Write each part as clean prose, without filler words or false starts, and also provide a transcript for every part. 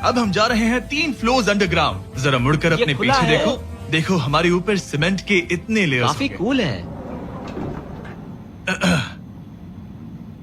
अब हम जा रहे हैं 3 फ्लोर्स अंडरग्राउंड। जरा मुड़कर अपने पीछे है। देखो। देखो हमारे ऊपर सीमेंट के इतने लेयर्स। काफी कूल है।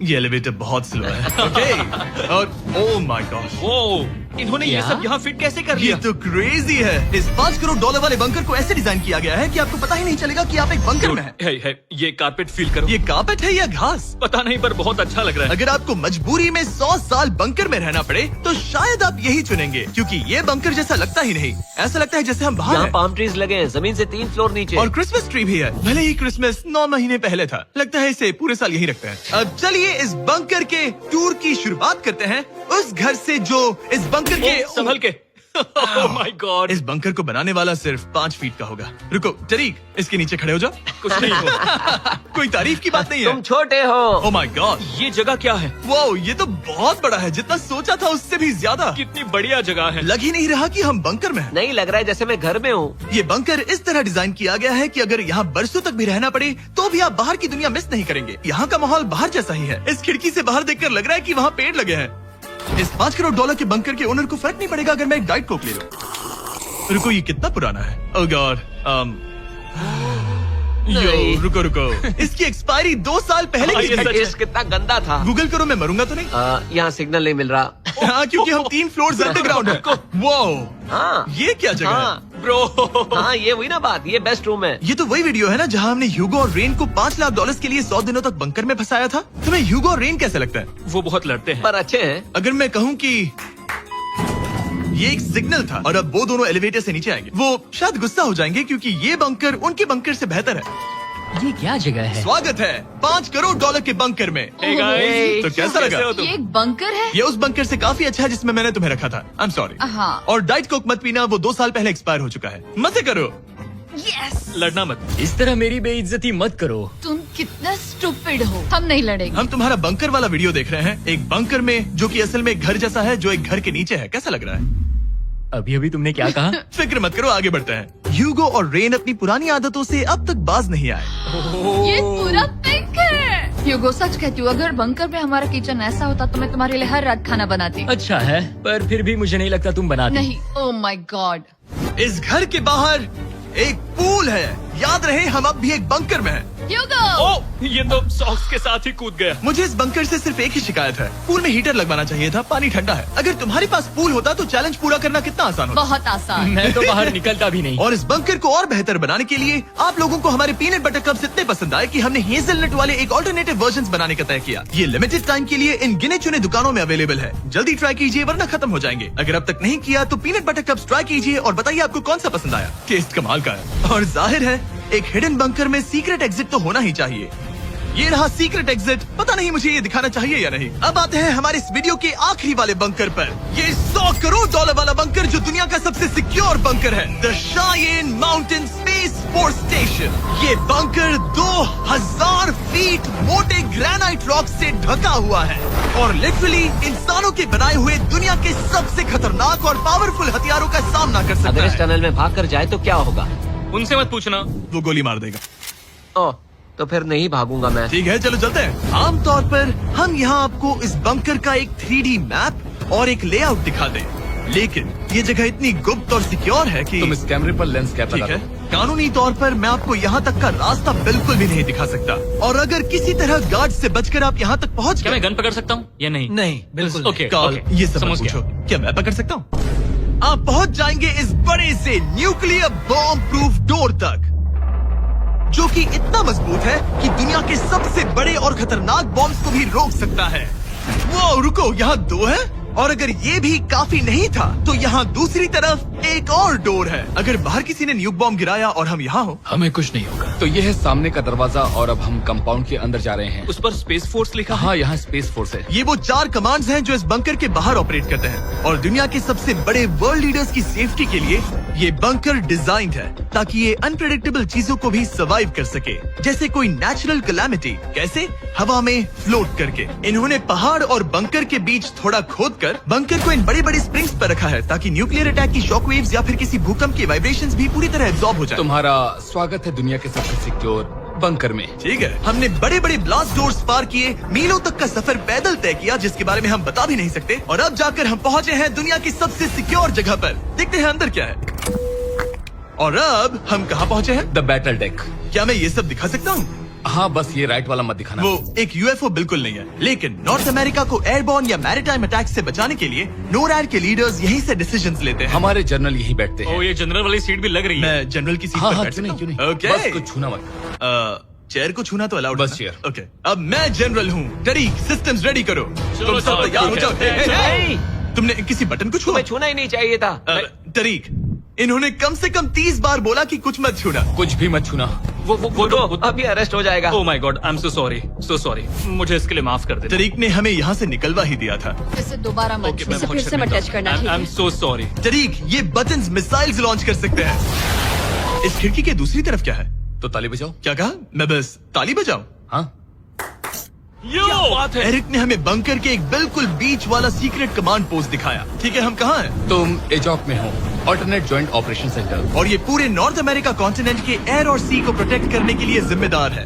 ये एलिवेटर बहुत स्लो है। ओके। और ओह माय गॉड, वो इन्होंने ये सब यहाँ फिट कैसे कर ये लिया? तो क्रेजी है। इस $5 करोड़ वाले बंकर को ऐसे डिजाइन किया गया है कि आपको पता ही नहीं चलेगा कि आप एक बंकर में हैं। है, ये कारपेट फील करो। ये कार्पेट है या घास? पता नहीं पर बहुत अच्छा लग रहा है। अगर आपको मजबूरी में 100 साल बंकर में रहना पड़े तो शायद आप यही चुनेंगे, क्योंकि ये बंकर जैसा लगता ही नहीं। ऐसा लगता है जैसे हम बाहर यहाँ हैं। पाम ट्रीज लगे हैं, जमीन से 3 फ्लोर नीचे। और क्रिसमस ट्री भी है। भले ही क्रिसमस 9 महीने पहले था, लगता है इसे पूरे साल यही रखते हैं। अब चलिए इस बंकर के टूर की शुरुआत करते हैं उस घर से जो इस बंकर के संभल के। Oh my God. इस बंकर को बनाने वाला सिर्फ 5 फीट का होगा। रुको तरीक, इसके नीचे खड़े हो जाओ। कुछ नहीं हो। कोई तारीफ की बात नहीं है। तुम छोटे हो। ओह माय गॉड, ये जगह क्या है? वाओ, ये तो बहुत बड़ा है। जितना सोचा था उससे भी ज्यादा। कितनी बढ़िया जगह है। लग ही नहीं रहा कि हम बंकर में हैं। नहीं लग रहा है जैसे मैं घर में हूँ। ये बंकर इस तरह डिजाइन किया गया है कि अगर यहाँ बरसों तक भी रहना पड़े तो भी आप बाहर की दुनिया मिस नहीं करेंगे। यहाँ का माहौल बाहर जैसा ही है। इस खिड़की से बाहर देखकर लग रहा है कि वहाँ पेड़ लगे हैं। इस $5 करोड़ के बंकर के ओनर को फर्क नहीं पड़ेगा अगर मैं एक डाइट कोक ले लूं। रुको, ये कितना पुराना है? ओह गॉड, नहीं। रुको इसकी एक्सपायरी 2 साल पहले की ये थी। सच है। टेस्ट कितना गंदा था। गूगल करो, मैं मरूंगा तो नहीं। यहाँ सिग्नल नहीं मिल रहा। हाँ, क्योंकि हम 3 फ्लोर्स अंडरग्राउंड है। वाओ, हाँ ये क्या जगह है? हाँ ब्रो। हाँ, ये हुई ना बात। ये बेस्ट रूम है। ये तो वही वीडियो है ना जहाँ हमने ह्यूगो और रेन को $5 लाख के लिए 100 दिनों तक बंकर में फंसाया था। तुम्हें ह्यूगो और रेन कैसे लगता है? वो बहुत लड़ते हैं। पर अच्छे हैं। अगर मैं कहूँ कि ये एक सिग्नल था और अब वो दोनों एलिवेटर से नीचे आएंगे, वो शायद गुस्सा हो जाएंगे क्योंकि ये बंकर उनके बंकर से बेहतर है। ये क्या जगह है? स्वागत है $5 करोड़ के बंकर में। Hey guys, तो कैसा लगा? कैसे हो तुम? ये एक बंकर है। ये उस बंकर से काफी अच्छा है जिसमें मैंने तुम्हें रखा था। I am sorry. हाँ। और डाइट कोक मत पीना, वो 2 साल पहले एक्सपायर हो चुका है। मजे करो। यस। लड़ना मत। इस तरह मेरी बेइज्जती मत करो। तुम कितना स्टूपिड हो। हम नहीं लड़ेंगे। हम तुम्हारा बंकर वाला वीडियो देख रहे हैं, एक बंकर में जो कि असल में एक घर जैसा है जो एक घर के नीचे है। कैसा लग रहा है? अभी अभी तुमने क्या कहा? फिक्र मत करो, आगे बढ़ते हैं। ह्यूगो और रेन अपनी पुरानी आदतों से अब तक बाज नहीं आए। ये पूरा पिंक है। ह्यूगो, सच कहती हूँ, अगर बंकर में हमारा किचन ऐसा होता तो मैं तुम्हारे लिए हर रात खाना बनाती। अच्छा है, पर फिर भी मुझे नहीं लगता तुम बनाती। नहीं। Oh my God. इस घर के बाहर एक पूल है। याद रहे हम अब भी एक बंकर में हैं। ह्यूगो। ओह, ये तो सॉक्स के साथ ही कूद गया। मुझे इस बंकर से सिर्फ एक ही शिकायत है, पूल में हीटर लगवाना चाहिए था, पानी ठंडा है। अगर तुम्हारे पास पूल होता तो चैलेंज पूरा करना कितना आसान होता। बहुत आसान। मैं तो बाहर निकलता भी नहीं। और इस बंकर को और बेहतर बनाने के लिए आप लोगों को हमारे पीनट बटर कप्स इतने पसंद आए कि हमने हेजलनट वाले एक ऑल्टरनेटिव वर्जन बनाने का तय किया। ये लिमिटेड टाइम के लिए इन गिने चुने दुकानों में अवेलेबल है। जल्दी ट्राई कीजिए वरना खत्म हो जाएंगे। अगर अब तक नहीं किया तो पीनट बटर कप्स ट्राई कीजिए और बताइए आपको कौन सा पसंद आया। टेस्ट कमाल का है। और जाहिर है एक हिडन बंकर में सीक्रेट एग्जिट तो होना ही चाहिए। ये रहा सीक्रेट एग्जिट। पता नहीं मुझे ये दिखाना चाहिए या नहीं। अब आते हैं हमारे इस वीडियो के आखिरी वाले बंकर पर। ये $100 करोड़ वाला बंकर जो दुनिया का सबसे सिक्योर बंकर है, the Cheyenne mountain space force station. ये बंकर 2000 फीट मोटे ग्रेनाइट रॉक से ढका हुआ है और लिटरली इंसानों के बनाए हुए दुनिया के सबसे खतरनाक और पावरफुल हथियारों का सामना कर सकता अगर इस है। टनल में भाग कर जाए तो क्या होगा? उनसे मत पूछना। वो गोली मार देगा। ओह, तो फिर नहीं भागूंगा मैं। ठीक है, चलो चलते हैं। आमतौर पर हम यहाँ आपको इस बंकर का एक 3D मैप और एक लेआउट दिखा दें, लेकिन ये जगह इतनी गुप्त और सिक्योर है कि तुम इस कैमरे पर लेंस कैप ठीक लगा है, दो। कानूनी तौर पर मैं आपको यहाँ तक का रास्ता बिल्कुल भी नहीं दिखा सकता। और अगर किसी तरह गार्ड से बचकर आप यहाँ तक पहुँच क्या गए, मैं गन पकड़ सकता हूँ या नहीं? नहीं, बिल्कुल ओके, कॉल ओके, ये सब मत समझ पूछो। गया। क्या मैं पकड़ सकता हूँ? आप पहुँच जाएंगे इस बड़े से न्यूक्लियर बॉम्ब प्रूफ डोर तक, जो कि इतना मजबूत है कि दुनिया के सबसे बड़े और खतरनाक बॉम्ब्स को भी रोक सकता है। वो रुको, यहाँ 2 है और अगर ये भी काफी नहीं था तो यहाँ दूसरी तरफ एक और डोर है। अगर बाहर किसी ने न्यूक बॉम्ब गिराया और हम यहाँ हो, हमें कुछ नहीं होगा। तो ये है सामने का दरवाजा और अब हम कंपाउंड के अंदर जा रहे हैं। उस पर स्पेस फोर्स लिखा है। हाँ, यहाँ स्पेस फोर्स है। ये वो 4 कमांड्स हैं जो इस बंकर के बाहर ऑपरेट करते हैं। और दुनिया के सबसे बड़े वर्ल्ड लीडर्स की सेफ्टी के लिए ये बंकर डिजाइंड है ताकि ये अनप्रेडिक्टेबल चीजों को भी सर्वाइव कर सके, जैसे कोई नेचुरल कैलामिटी। कैसे? हवा में फ्लोट करके। इन्होंने पहाड़ और बंकर के बीच थोड़ा खोदकर बंकर को इन बड़े बड़े स्प्रिंग्स पर रखा है ताकि न्यूक्लियर अटैक की शॉक वेव्स या फिर किसी भूकंप के वाइब्रेशंस भी पूरी तरह एब्जॉर्ब हो जाए। तुम्हारा स्वागत है दुनिया के सबसे सिक्योर बंकर में। ठीक है, हमने बड़े बड़े ब्लास्ट डोर्स पार किए, मीलों तक का सफर पैदल तय किया जिसके बारे में हम बता भी नहीं सकते, और अब जाकर हम पहुंचे हैं दुनिया की सबसे सिक्योर जगह पर। देखते हैं अंदर क्या है। और अब हम कहाँ पहुंचे हैं? The battle deck. क्या मैं ये सब दिखा सकता हूँ? हाँ, बस ये राइट वाला मत दिखाना। वो एक यूएफओ बिल्कुल नहीं है, लेकिन नॉर्थ अमेरिका को एयरबॉर्न या मैरीटाइम अटैक से बचाने के लिए नोरैड के लीडर्स यहीं से डिसीजंस लेते हैं। हमारे जनरल यहीं बैठते ओ हैं। ये जनरल वाली सीट भी लग रही है। मैं जनरल की सीट हाँ पर हाँ, बैठ क्यों नहीं, सकता क्यों हूँ? नहीं। ओके। बस कुछ छूना मत। चेयर को छूना तो अलाउड बस चेयर। ओके, अब मैं जनरल हूँ। टरीक, सिस्टम्स रेडी करो। तुम सब चलो, तैयार हो ठीक जाओ। है। हे, हे, हे। नहीं, तुमने किसी बटन को छुआ? तुम्हें छूना ही नहीं चाहिए था। टरीक, इन्होंने कम से कम 30 बार बोला कि कुछ मत छूना। कुछ भी मत छूना। वो तो अभी अरेस्ट हो जाएगा। Oh my God, I am so sorry. मुझे इसके लिए माफ कर दे। टरीक ने हमें यहाँ से निकलवा ही दिया था। इसे दोबारा मत ओके, छू। मैं इसे बहुत फिर से मत शर्मिंदा टच करना, हूँ। ठीक आई है? Am so sorry. टरीक, ये बटन्स मिसाइल्स लॉन्च कर सकते हैं। इस खिड़की के दूसरी तरफ क्या है? तो ताली बजाओ। क्या कहा? मैं बस ताली बजाऊं? हाँ, बात है। एरिक ने हमें बंकर के एक बिल्कुल बीच वाला सीक्रेट कमांड पोस्ट दिखाया। ठीक है, हम कहाँ हैं? तुम एजॉक में हो, ऑल्टरनेट जॉइंट ऑपरेशन सेंटर। और ये पूरे नॉर्थ अमेरिका कॉन्टिनेंट के एयर और सी को प्रोटेक्ट करने के लिए जिम्मेदार है।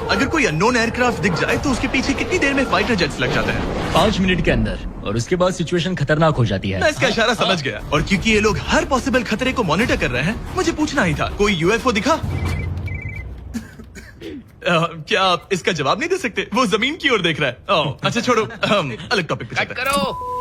अगर कोई अननोन एयरक्राफ्ट दिख जाए तो उसके पीछे कितनी देर में फाइटर जेट्स लग जाते हैं? 5 मिनट के अंदर, और उसके बाद सिचुएशन खतरनाक हो जाती मैं है। इसका इशारा समझ गया, और क्योंकि ये लोग हर पॉसिबल खतरे को मॉनिटर कर रहे हैं, मुझे पूछना ही था, कोई यूएफओ दिखा? क्या आप इसका जवाब नहीं दे सकते? वो जमीन की ओर देख रहा है। ओह, अच्छा छोड़ो, हम अलग टॉपिक पे चलते हैं।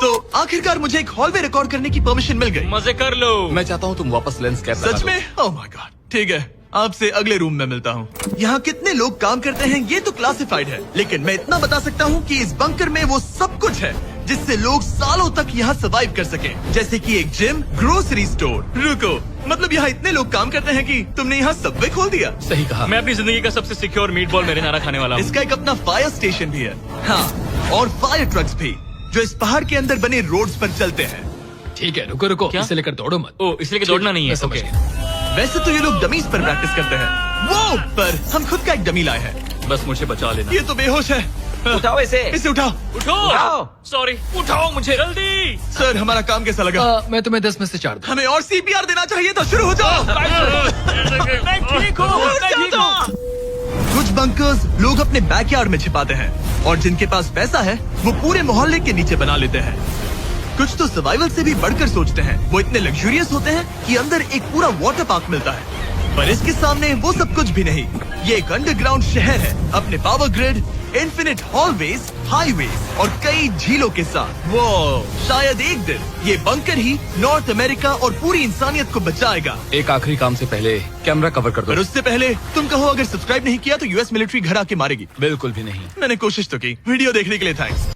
तो आखिरकार मुझे एक हॉल में रिकॉर्ड करने की परमिशन मिल गई। मजे कर लो। मैं चाहता हूँ तुम वापस लेंस कैप लगा सच दो। में? ओह माय गॉड, ठीक है, आपसे अगले रूम में मिलता हूँ। यहाँ कितने लोग काम करते हैं ये तो क्लासिफाइड है, लेकिन मैं इतना बता सकता हूँ कि इस बंकर में वो सब कुछ है जिससे लोग सालों तक यहाँ सर्वाइव कर सके, जैसे कि एक जिम, ग्रोसरी स्टोर। रुको, मतलब यहाँ इतने लोग काम करते हैं कि तुमने यहाँ सबवे खोल दिया? सही कहा। मैं अपनी जिंदगी का सबसे सिक्योर मीट बॉल मेरे नारा खाने वाला हूँ। इसका एक अपना फायर स्टेशन भी है। हाँ, और फायर ट्रक्स भी, जो इस पहाड़ के अंदर बने रोड्स पर चलते हैं। ठीक है, रुको रुको, क्या? इसे लेकर दौड़ो मत। ओ इसलिए कि दौड़ना नहीं है। मैं समझ ओके। गया। वैसे तो ये लोग डमीज पर प्रैक्टिस करते हैं, वो पर हम खुद का एक डमी लाए हैं। बस मुझे बचा लेना। ये तो बेहोश है। उठाओ इसे। इसे उठाओ। उठो। सॉरी, उठाओ मुझे जल्दी। सर, हमारा काम कैसा लगा? मैं तुम्हें 10 में से 4 दूं। हमें और सीपीआर देना चाहिए था। शुरू हो जाओ। मैं ठीक हूँ। कुछ बंकर्स लोग अपने बैकयार्ड में छिपाते हैं, और जिनके पास पैसा है वो पूरे मोहल्ले के नीचे बना लेते हैं। कुछ तो सर्वाइवल से भी बढ़कर सोचते हैं। वो इतने लग्जूरियस होते हैं कि अंदर एक पूरा वाटर पार्क मिलता है, पर इसके सामने वो सब कुछ भी नहीं। ये एक अंडरग्राउंड शहर है, अपने power grid, infinite hallways, highways और कई झीलों के साथ। वो शायद एक दिन ये बंकर ही नॉर्थ अमेरिका और पूरी इंसानियत को बचाएगा। एक आखिरी काम से पहले कैमरा कवर कर पर दो। उससे पहले तुम कहो, अगर सब्सक्राइब नहीं किया तो यूएस मिलिट्री घर आके मारेगी। बिल्कुल भी नहीं। मैंने कोशिश तो की। वीडियो देखने के लिए थैंक्स।